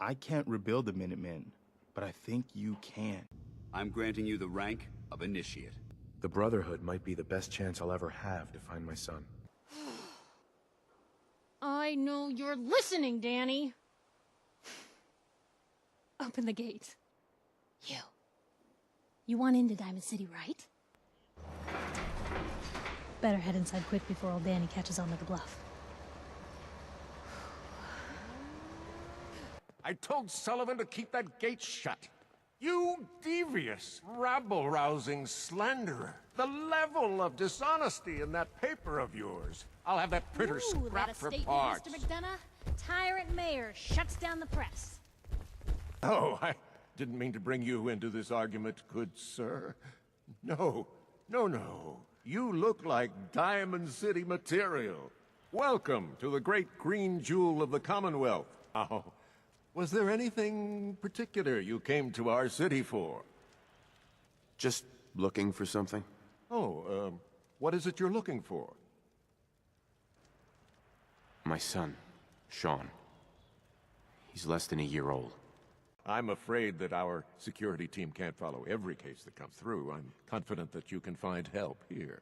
I can't rebuild the Minutemen, but I think you can. I'm granting you the rank of Initiate. The Brotherhood might be the best chance I'll ever have to find my son. I know you're listening, Danny. Open the gate. You want into Diamond City, right? Better head inside quick before old Danny catches on to the bluff. I told Sullivan to keep that gate shut. You devious, rabble-rousing slanderer. The level of dishonesty in that paper of yours. I'll have that printer scrapped for parts. Mr. McDonough. Tyrant mayor shuts down the press. Oh, I didn't mean to bring you into this argument, good sir. No. You look like Diamond City material. Welcome to the great green jewel of the Commonwealth. Oh, was there anything particular you came to our city for? Just looking for something. Oh, what is it you're looking for? My son, Sean. He's less than a year old. I'm afraid that our security team can't follow every case that comes through. I'm confident that you can find help here.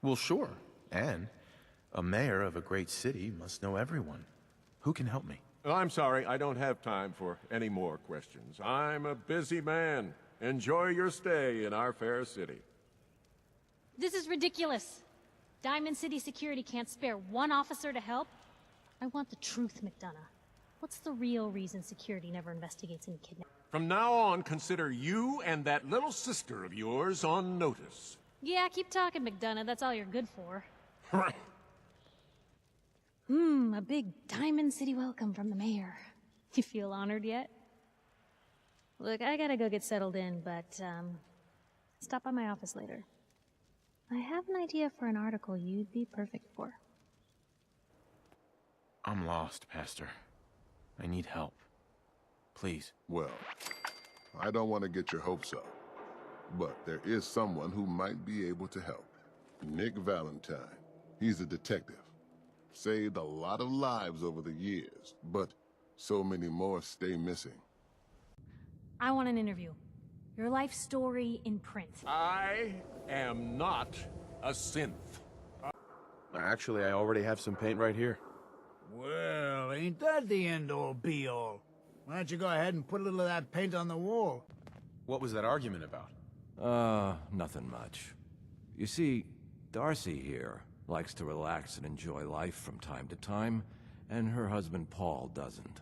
Well, sure. And a mayor of a great city must know everyone. Who can help me? I'm sorry, I don't have time for any more questions. I'm a busy man. Enjoy your stay in our fair city. This is ridiculous. Diamond City Security can't spare one officer to help. I want the truth, McDonough. What's the real reason security never investigates any kidnapping? From now on, consider you and that little sister of yours on notice. Yeah, keep talking, McDonough. That's all you're good for. Right. A big Diamond City welcome from the mayor. You feel honored yet? Look, I gotta go get settled in, but, stop by my office later. I have an idea for an article you'd be perfect for. I'm lost, Pastor. I need help. Please. Well, I don't want to get your hopes up, but there is someone who might be able to help. Nick Valentine. He's a detective. Saved a lot of lives over the years, but so many more stay missing. I want an interview. Your life story in print. I am not a synth. Actually, I already have some paint right here. Well, ain't that the end-all be-all? Why don't you go ahead and put a little of that paint on the wall? What was that argument about? Nothing much. You see, Darcy here likes to relax and enjoy life from time to time, and her husband Paul doesn't.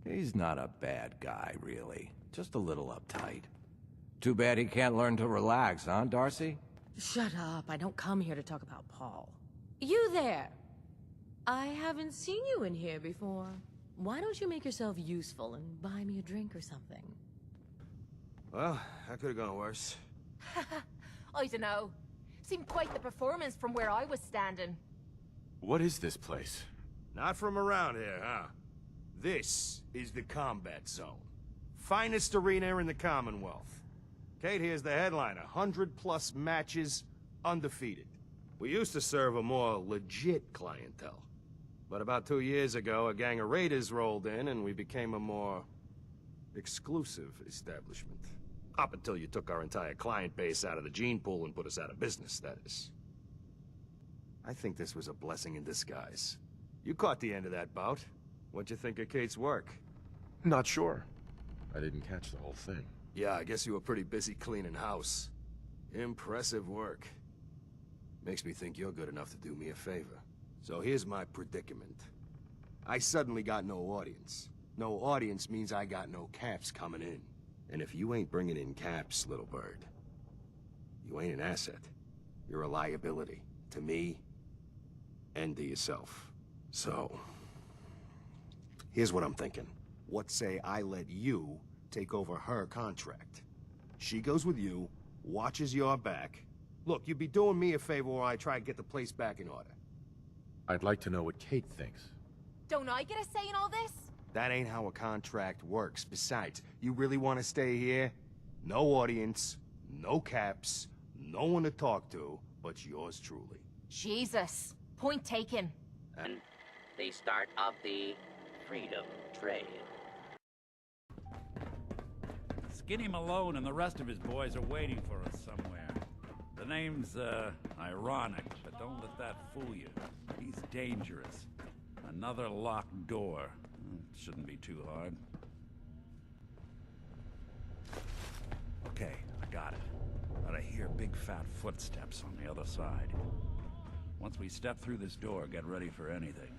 He's not a bad guy, really. Just a little uptight. Too bad he can't learn to relax, huh, Darcy? Shut up. I don't come here to talk about Paul. You there! I haven't seen you in here before. Why don't you make yourself useful and buy me a drink or something? Well, that could have gone worse. I don't know. Seemed quite the performance from where I was standing. What is this place? Not from around here, huh? This is the combat zone. Finest arena in the Commonwealth. Kate here's the headliner. 100+ matches, undefeated. We used to serve a more legit clientele. But about 2 years ago, a gang of raiders rolled in and we became a more exclusive establishment. Up until you took our entire client base out of the gene pool and put us out of business, that is. I think this was a blessing in disguise. You caught the end of that bout. What'd you think of Kate's work? Not sure. I didn't catch the whole thing. Yeah, I guess you were pretty busy cleaning house. Impressive work. Makes me think you're good enough to do me a favor. So here's my predicament. I suddenly got no audience. No audience means I got no caps coming in. And if you ain't bringing in caps, little bird, you ain't an asset. You're a liability. To me, and to yourself. So, here's what I'm thinking. What say I let you take over her contract? She goes with you, watches your back. Look, you'd be doing me a favor while I try to get the place back in order. I'd like to know what Kate thinks. Don't I get a say in all this? That ain't how a contract works. Besides, you really want to stay here? No audience, no caps, no one to talk to, but yours truly. Jesus. Point taken. And the start of the freedom trade. Skinny Malone and the rest of his boys are waiting for us somewhere. The name's, ironic, but don't let that fool you. He's dangerous. Another locked door. Shouldn't be too hard. Okay, I got it. But I hear big fat footsteps on the other side. Once we step through this door, get ready for anything.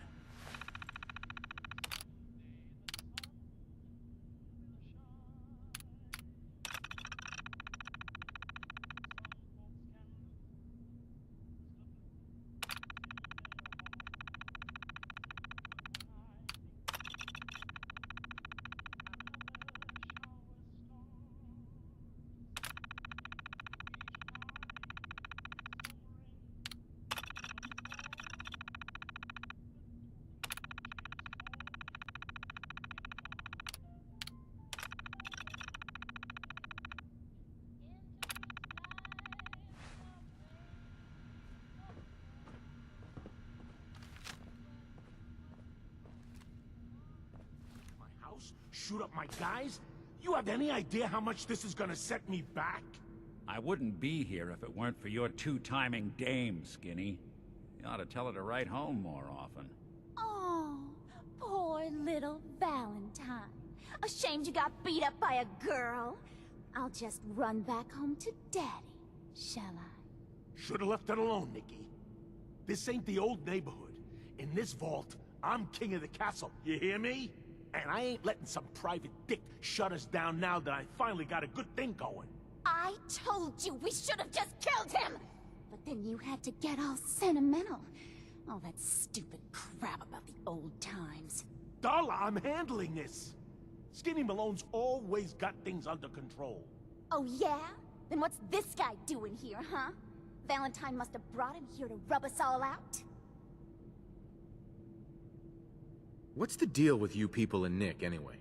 Shoot up my guys? You have any idea how much this is gonna set me back? I wouldn't be here if it weren't for your two-timing dame, Skinny. You ought to tell her to write home more often. Oh, poor little Valentine. Ashamed you got beat up by a girl? I'll just run back home to Daddy, shall I? Should've left it alone, Nikki. This ain't the old neighborhood. In this vault, I'm king of the castle, you hear me? And I ain't letting some private dick shut us down now that I finally got a good thing going. I told you we should have just killed him! But then you had to get all sentimental. All that stupid crap about the old times. Darla, I'm handling this. Skinny Malone's always got things under control. Oh yeah? Then what's this guy doing here, huh? Valentine must have brought him here to rub us all out? What's the deal with you people and Nick, anyway?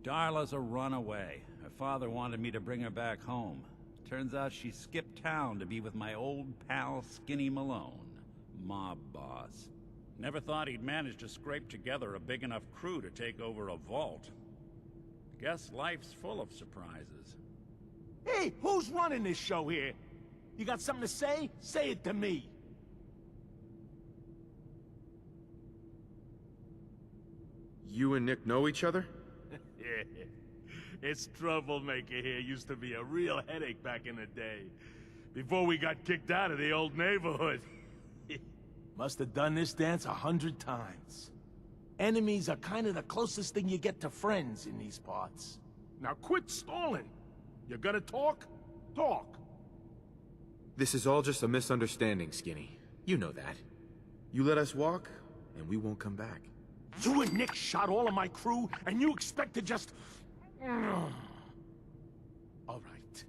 Darla's a runaway. Her father wanted me to bring her back home. Turns out she skipped town to be with my old pal Skinny Malone, mob boss. Never thought he'd manage to scrape together a big enough crew to take over a vault. Guess life's full of surprises. Hey, who's running this show here? You got something to say? Say it to me. You and Nick know each other? This troublemaker here used to be a real headache back in the day. Before we got kicked out of the old neighborhood. Must have done this dance 100 times. Enemies are kind of the closest thing you get to friends in these parts. Now quit stalling. You gotta talk? Talk. This is all just a misunderstanding, Skinny. You know that. You let us walk, and we won't come back. You and Nick shot all of my crew, and you expect to just... All right.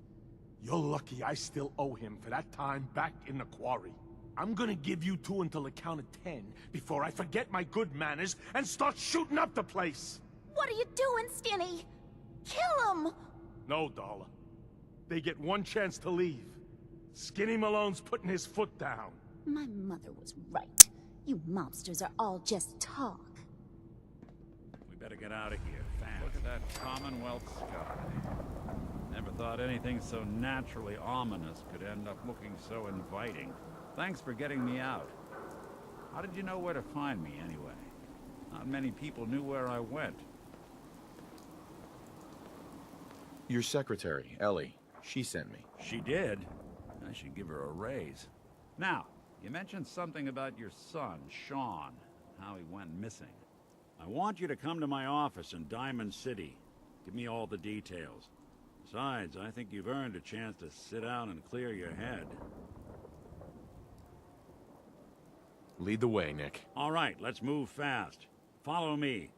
You're lucky I still owe him for that time back in the quarry. I'm gonna give you two until the count of 10 before I forget my good manners and start shooting up the place. What are you doing, Skinny? Kill him! No, Darla. They get one chance to leave. Skinny Malone's putting his foot down. My mother was right. You mobsters are all just talk. We better get out of here fast. Look at that Commonwealth sky. Never thought anything so naturally ominous could end up looking so inviting. Thanks for getting me out. How did you know where to find me, anyway? Not many people knew where I went. Your secretary, Ellie. She sent me. She did? I should give her a raise. Now, you mentioned something about your son, Sean, how he went missing. I want you to come to my office in Diamond City. Give me all the details. Besides, I think you've earned a chance to sit down and clear your head. Lead the way, Nick. All right, let's move fast. Follow me.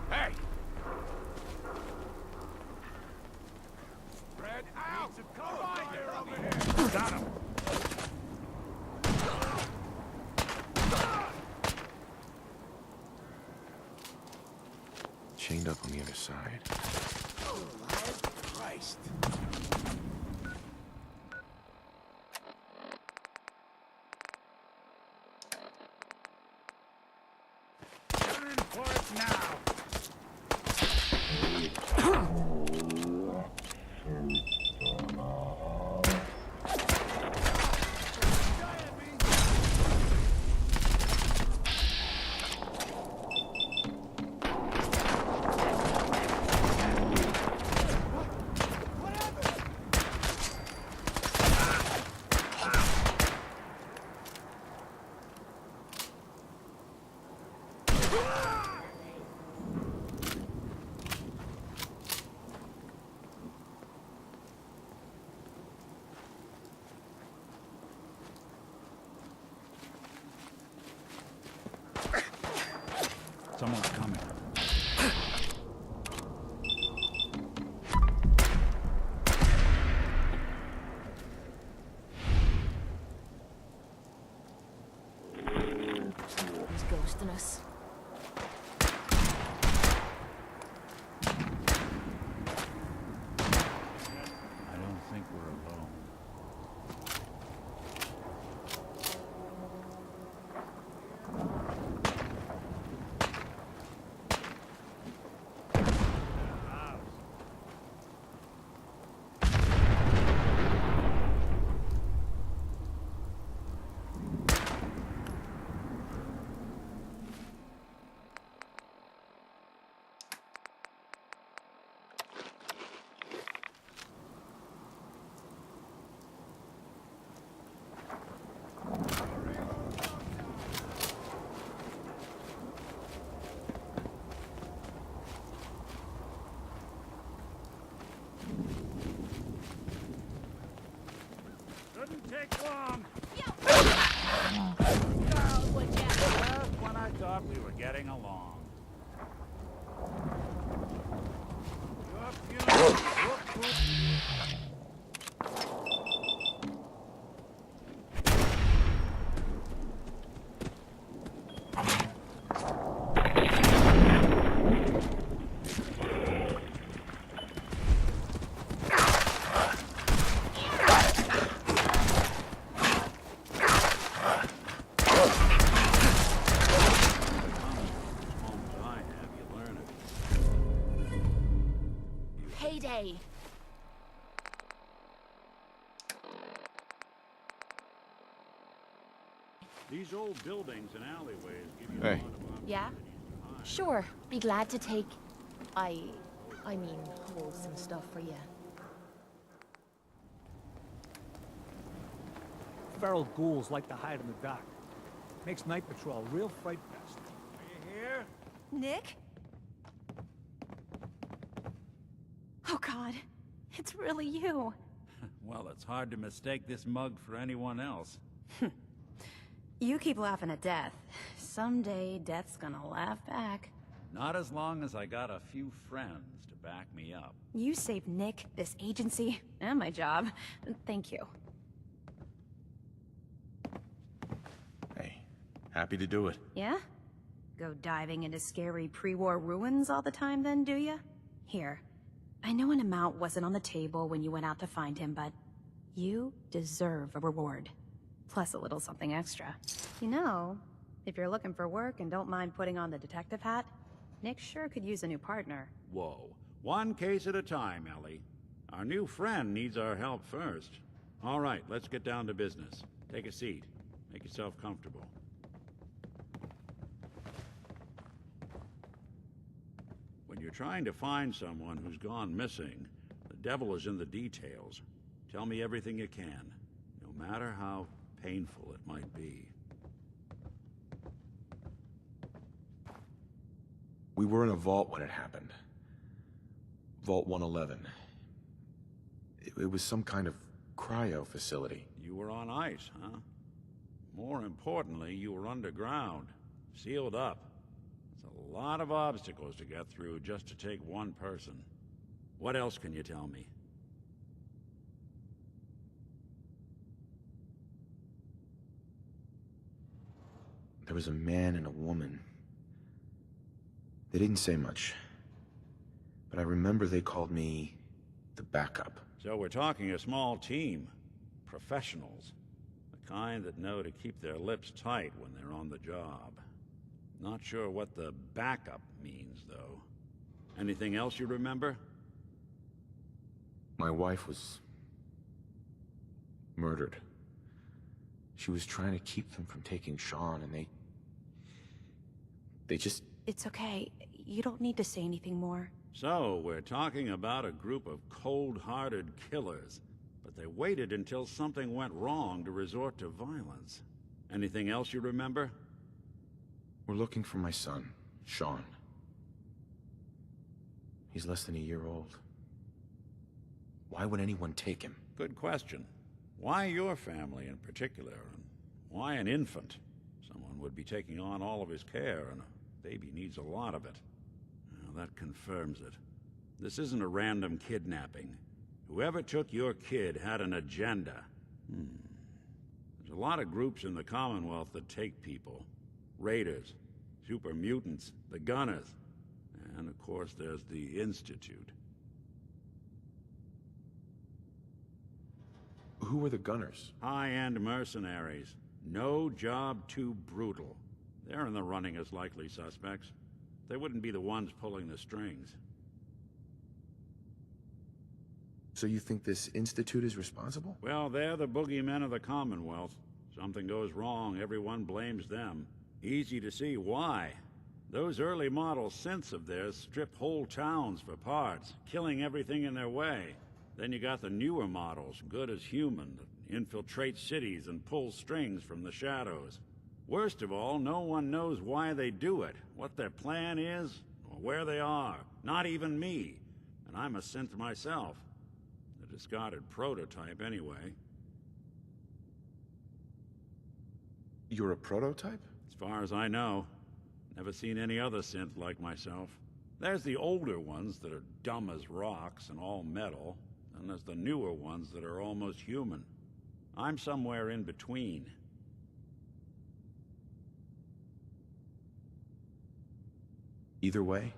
Hey! Spread out! Come on, you're over here! Got him! chained up on the other side. Christ. You're in for it now. Someone's coming. He's ghosting us. I don't think we're alone. Shouldn't take long. Just when I thought we were getting along. Payday. These old buildings and alleyways give you Hey. a lot of opportunities Yeah? to hide. Sure. Be glad to take... I mean, hold some stuff for you. Feral ghouls like to hide in the dark. Makes night patrol a real fright fest. Are you here? Nick? Oh God, it's really you. Well, it's hard to mistake this mug for anyone else. You keep laughing at death. Someday, death's gonna laugh back. Not as long as I got a few friends to back me up. You saved Nick, this agency, and my job. Thank you. Hey, happy to do it. Yeah? Go diving into scary pre-war ruins all the time then, do ya? Here. I know an amount wasn't on the table when you went out to find him, but you deserve a reward. Plus a little something extra. You know, if you're looking for work and don't mind putting on the detective hat, Nick sure could use a new partner. Whoa. One case at a time, Ellie. Our new friend needs our help first. All right, let's get down to business. Take a seat. Make yourself comfortable. When you're trying to find someone who's gone missing, the devil is in the details. Tell me everything you can, no matter how painful it might be. We were in a vault when it happened. Vault 111. It was some kind of cryo facility. You were on ice, huh? More importantly, you were underground, sealed up. It's a lot of obstacles to get through just to take one person. What else can you tell me? There was a man and a woman. They didn't say much. but I remember they called me the backup. So we're talking a small team. Professionals. The kind that know to keep their lips tight when they're on the job. Not sure what the backup means, though. Anything else you remember? My wife was murdered. She was trying to keep them from taking Sean, and they just... It's okay. You don't need to say anything more. So, we're talking about a group of cold-hearted killers, but they waited until something went wrong to resort to violence. Anything else you remember? We're looking for my son, Sean. He's less than a year old. Why would anyone take him? Good question. Why your family in particular, and why an infant? Someone would be taking on all of his care, and a baby needs a lot of it. Well, that confirms it. This isn't a random kidnapping. Whoever took your kid had an agenda. There's a lot of groups in the Commonwealth that take people. Raiders, super mutants, the Gunners, and of course there's the Institute. Who were the Gunners? High-end mercenaries. No job too brutal. They're in the running as likely suspects. They wouldn't be the ones pulling the strings. So you think this Institute is responsible? Well, they're the boogeymen of the Commonwealth. Something goes wrong, everyone blames them. Easy to see why. Those early model synths of theirs strip whole towns for parts, killing everything in their way. Then you got the newer models, good as human, that infiltrate cities and pull strings from the shadows. Worst of all, no one knows why they do it, what their plan is, or where they are. Not even me. And I'm a synth myself. A discarded prototype, anyway. You're a prototype? As far as I know. Never seen any other synth like myself. There's the older ones that are dumb as rocks and all metal. And there's the newer ones that are almost human. I'm somewhere in between. Either way,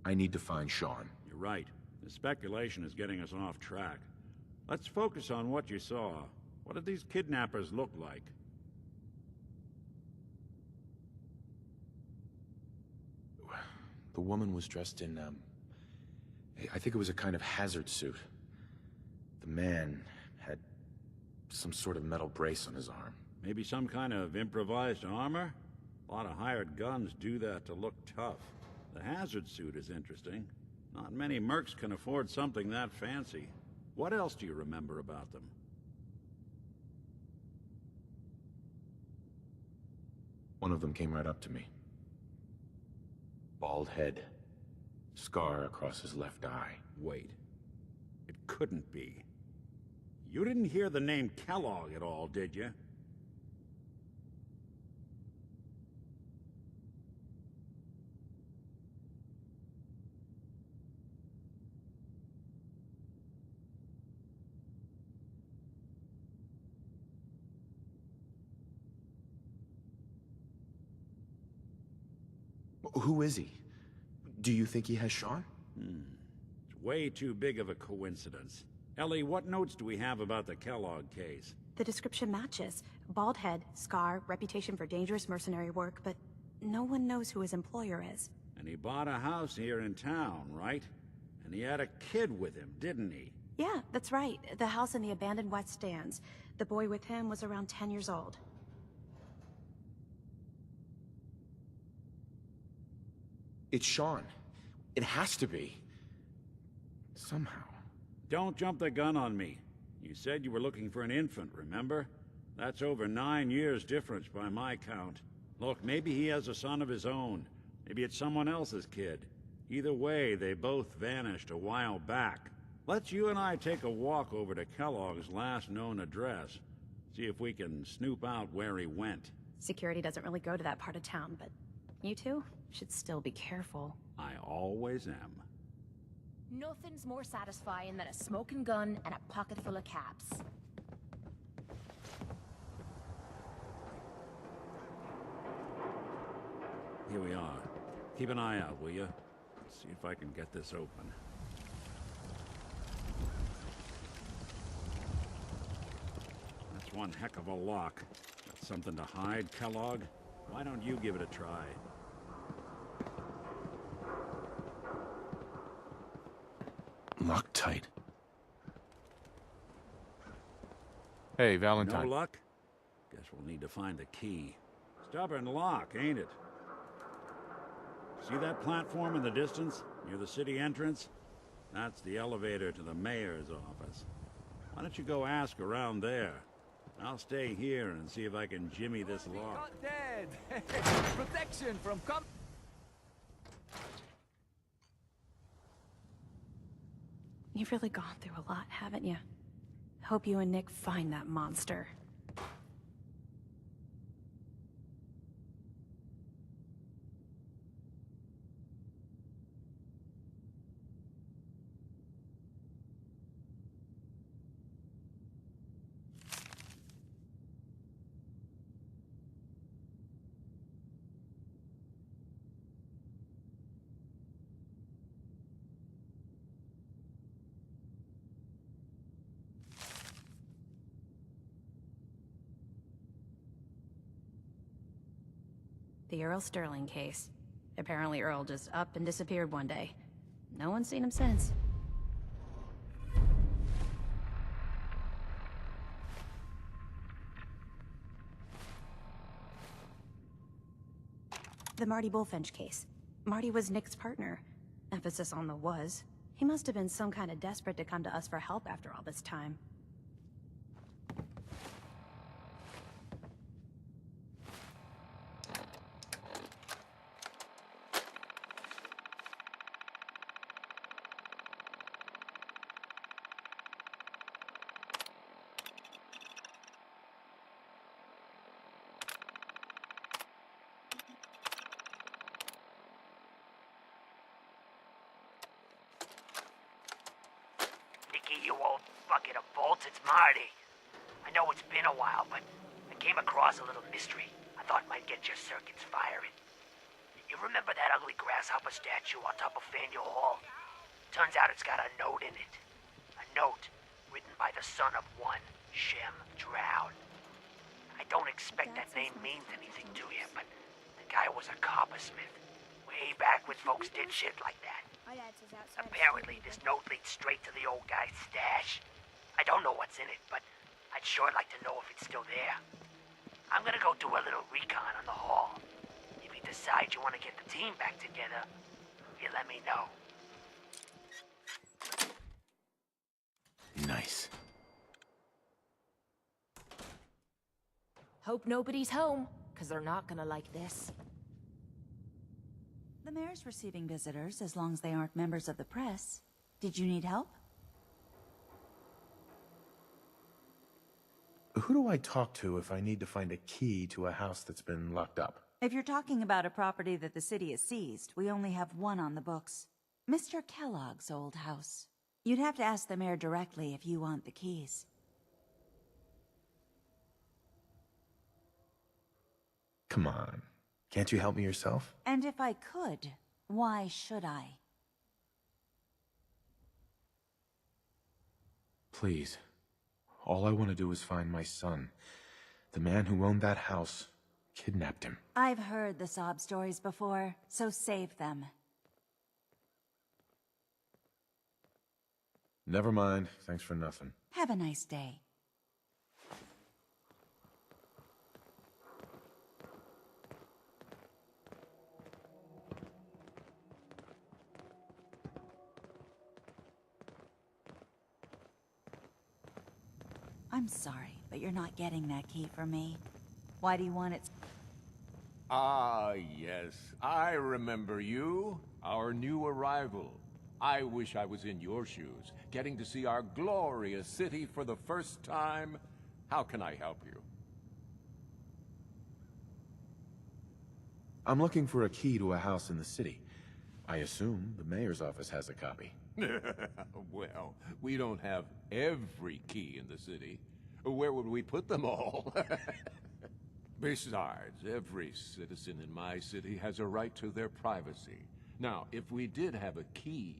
I need to find Sean. You're right. The speculation is getting us off track. Let's focus on what you saw. What did these kidnappers look like? The woman was dressed in, I think it was a kind of hazard suit. The man had some sort of metal brace on his arm. Maybe some kind of improvised armor? A lot of hired guns do that to look tough. The hazard suit is interesting. Not many mercs can afford something that fancy. What else do you remember about them? One of them came right up to me. Bald head. Scar across his left eye. Wait. It couldn't be. You didn't hear the name Kellogg at all, did you? Who is he? Do you think he has Sean? It's way too big of a coincidence. Ellie, what notes do we have about the Kellogg case? The description matches. Bald head, scar, reputation for dangerous mercenary work, but no one knows who his employer is. And he bought a house here in town, right? And he had a kid with him, didn't he? Yeah, that's right. The house in the abandoned West Stands. The boy with him was around 10 years old. It's Sean. It has to be. Somehow. Don't jump the gun on me. You said you were looking for an infant, remember? That's over 9 years difference by my count. Look, maybe he has a son of his own. Maybe it's someone else's kid. Either way, they both vanished a while back. Let's you and I take a walk over to Kellogg's last known address. See if we can snoop out where he went. Security doesn't really go to that part of town, but you two should still be careful. I always am. Nothing's more satisfying than a smoking gun and a pocket full of caps. Here we are. Keep an eye out, will you? Let's see if I can get this open. That's one heck of a lock. Got something to hide, Kellogg? Why don't you give it a try? Locked tight. Hey, Valentine. No luck? Guess we'll need to find the key. Stubborn lock, ain't it? See that platform in the distance, near the city entrance? That's the elevator to the mayor's office. Why don't you go ask around there? I'll stay here and see if I can jimmy this lock. Not dead. Protection from You've really gone through a lot, haven't you? Hope you and Nick find that monster. The Earl Sterling case. Apparently Earl just up and disappeared one day. No one's seen him since. The Marty Bullfinch case. Marty was Nick's partner. Emphasis on the was. He must have been some kind of desperate to come to us for help after all this time. You old bucket of bolts, it's Marty. I know it's been a while, but I came across a little mystery I thought might get your circuits firing. You remember that ugly grasshopper statue on top of Faneuil Hall? Turns out it's got a note in it. A note written by the son of one Shem Drown. I don't expect that name means anything to you, but the guy was a coppersmith. Way back when folks did shit like that. Apparently, this note leads straight to the old guy's stash. I don't know what's in it, but I'd sure like to know if it's still there. I'm gonna go do a little recon on the hall. If you decide you want to get the team back together, you let me know. Nice. Hope nobody's home, because they're not gonna like this. The mayor's receiving visitors as long as they aren't members of the press. Did you need help? Who do I talk to if I need to find a key to a house that's been locked up? If you're talking about a property that the city has seized, we only have one on the books. Mr. Kellogg's old house. You'd have to ask the mayor directly if you want the keys. Come on. Can't you help me yourself? And if I could, why should I? Please. All I want to do is find my son. The man who owned that house kidnapped him. I've heard the sob stories before, so save them. Never mind. Thanks for nothing. Have a nice day. I'm sorry, but you're not getting that key from me. Why do you want it? Ah, yes. I remember you. Our new arrival. I wish I was in your shoes, getting to see our glorious city for the first time. How can I help you? I'm looking for a key to a house in the city. I assume the mayor's office has a copy. Well, we don't have every key in the city. Where would we put them all? Besides, every citizen in my city has a right to their privacy. Now, if we did have a key,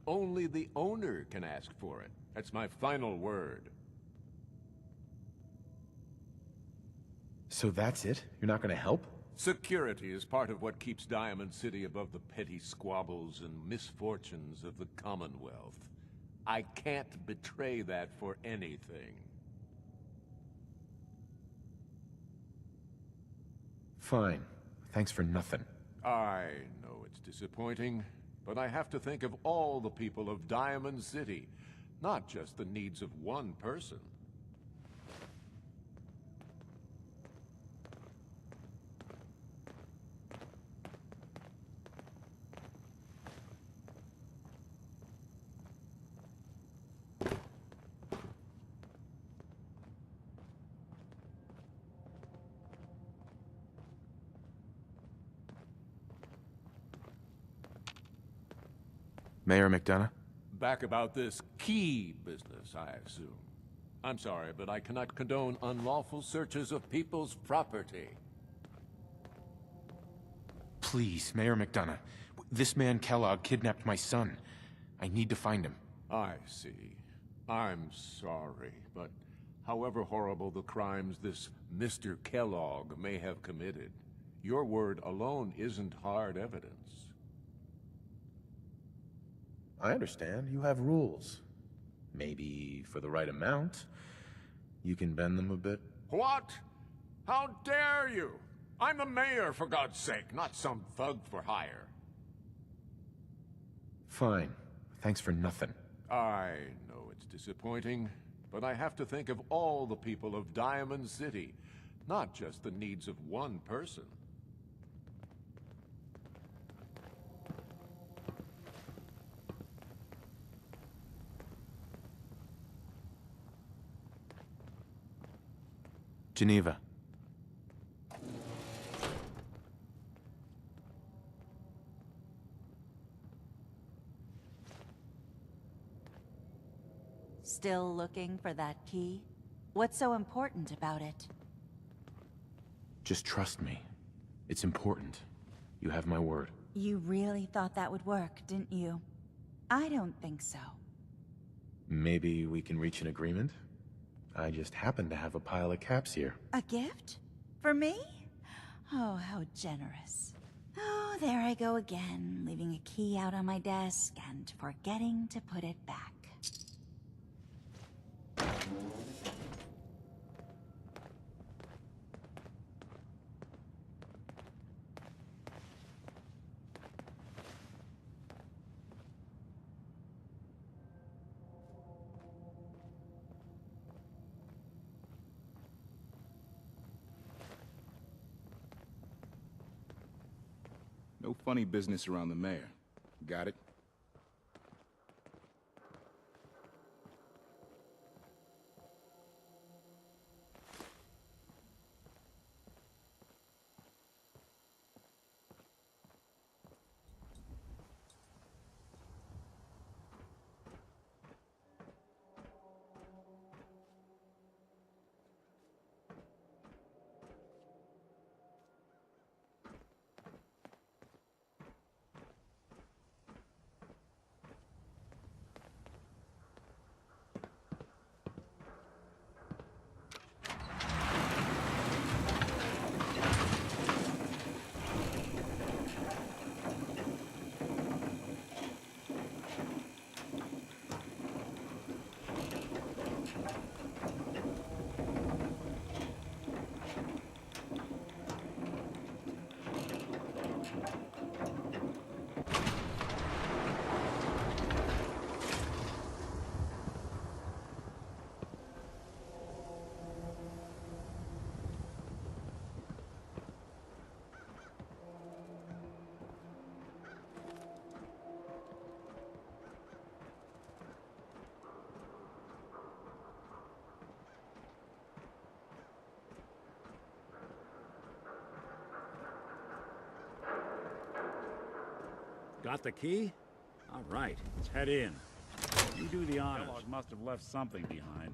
only the owner can ask for it. That's my final word. So that's it? You're not gonna help? Security is part of what keeps Diamond City above the petty squabbles and misfortunes of the Commonwealth. I can't betray that for anything. Fine. Thanks for nothing. I know it's disappointing, but I have to think of all the people of Diamond City, not just the needs of one person. Mayor McDonough? Back about this key business, I assume. I'm sorry, but I cannot condone unlawful searches of people's property. Please, Mayor McDonough. This man Kellogg kidnapped my son. I need to find him. I see. I'm sorry, but however horrible the crimes this Mr. Kellogg may have committed, your word alone isn't hard evidence. I understand. You have rules. Maybe for the right amount, you can bend them a bit. What? How dare you? I'm the mayor, for God's sake, not some thug for hire. Fine. Thanks for nothing. I know it's disappointing, but I have to think of all the people of Diamond City, not just the needs of one person. Geneva. Still looking for that key? What's so important about it? Just trust me. It's important. You have my word. You really thought that would work, didn't you? I don't think so. Maybe we can reach an agreement? I just happen to have a pile of caps here. A gift? For me? Oh, how generous. Oh, there I go again, leaving a key out on my desk and forgetting to put it back. No funny business around the mayor. Got it? Got the key? All right, let's head in. You do the honors. Kellogg must have left something behind.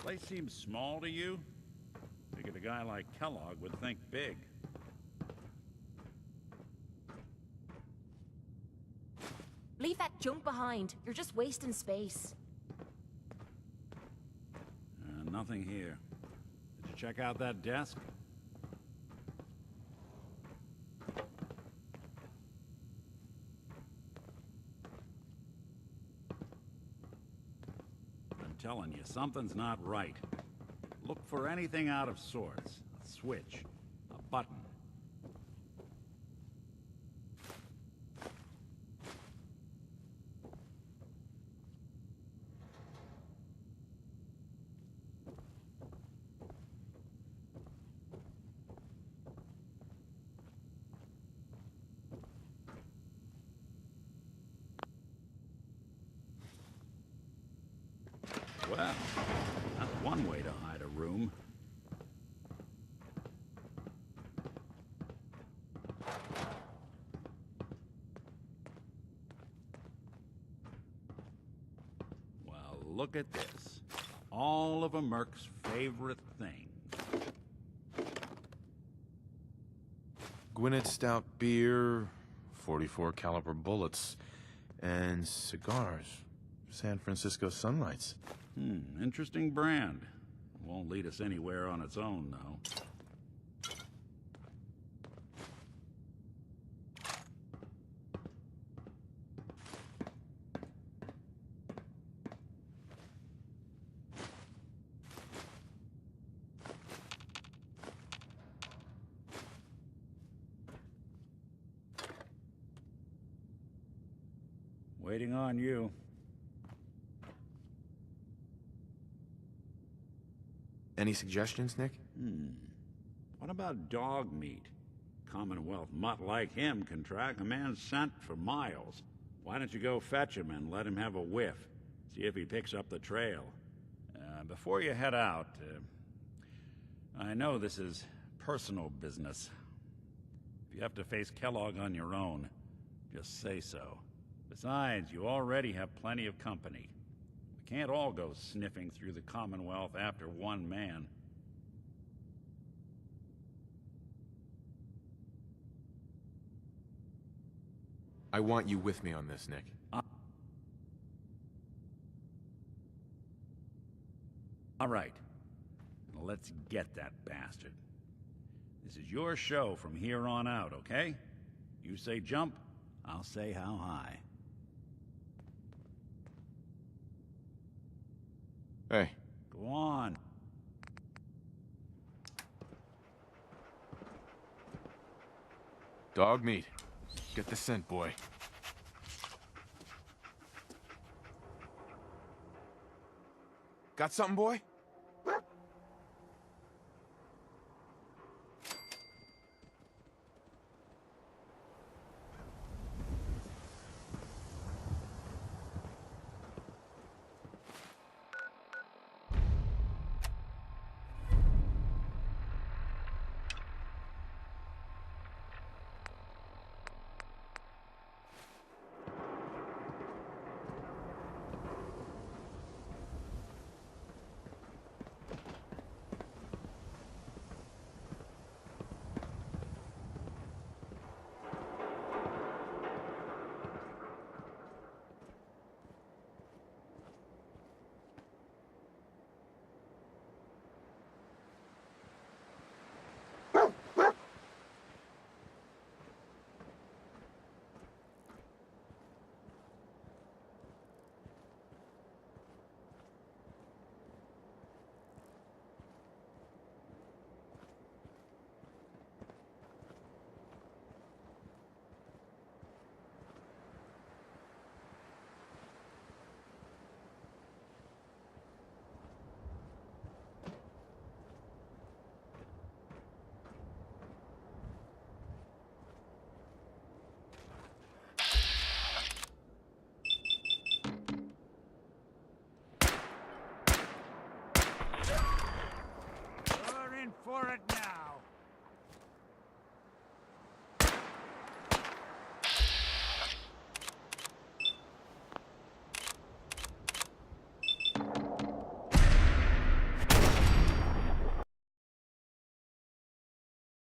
Place seems small to you? Figured a guy like Kellogg would think big. Leave that junk behind. You're just wasting space. Nothing here. Did you check out that desk? I'm telling you, something's not right. Look for anything out of sorts. A switch, a button. Well, that's one way to hide a room. Well, look at this. All of a Merc's favorite things. Gwinnett Stout beer, 44 caliber bullets, and cigars. San Francisco Sunlights. Interesting brand. Won't lead us anywhere on its own, though. Waiting on you. Any suggestions, Nick? What about dog meat? Commonwealth mutt like him can track a man's scent for miles. Why don't you go fetch him and let him have a whiff? See if he picks up the trail. Before you head out, I know this is personal business. If you have to face Kellogg on your own, just say so. Besides, you already have plenty of company. We can't all go sniffing through the Commonwealth after one man. I want you with me on this, Nick. All right. Let's get that bastard. This is your show from here on out, okay? You say jump, I'll say how high. Hey. Go on. Dog meat. Get the scent, boy. Got something, boy? For it now.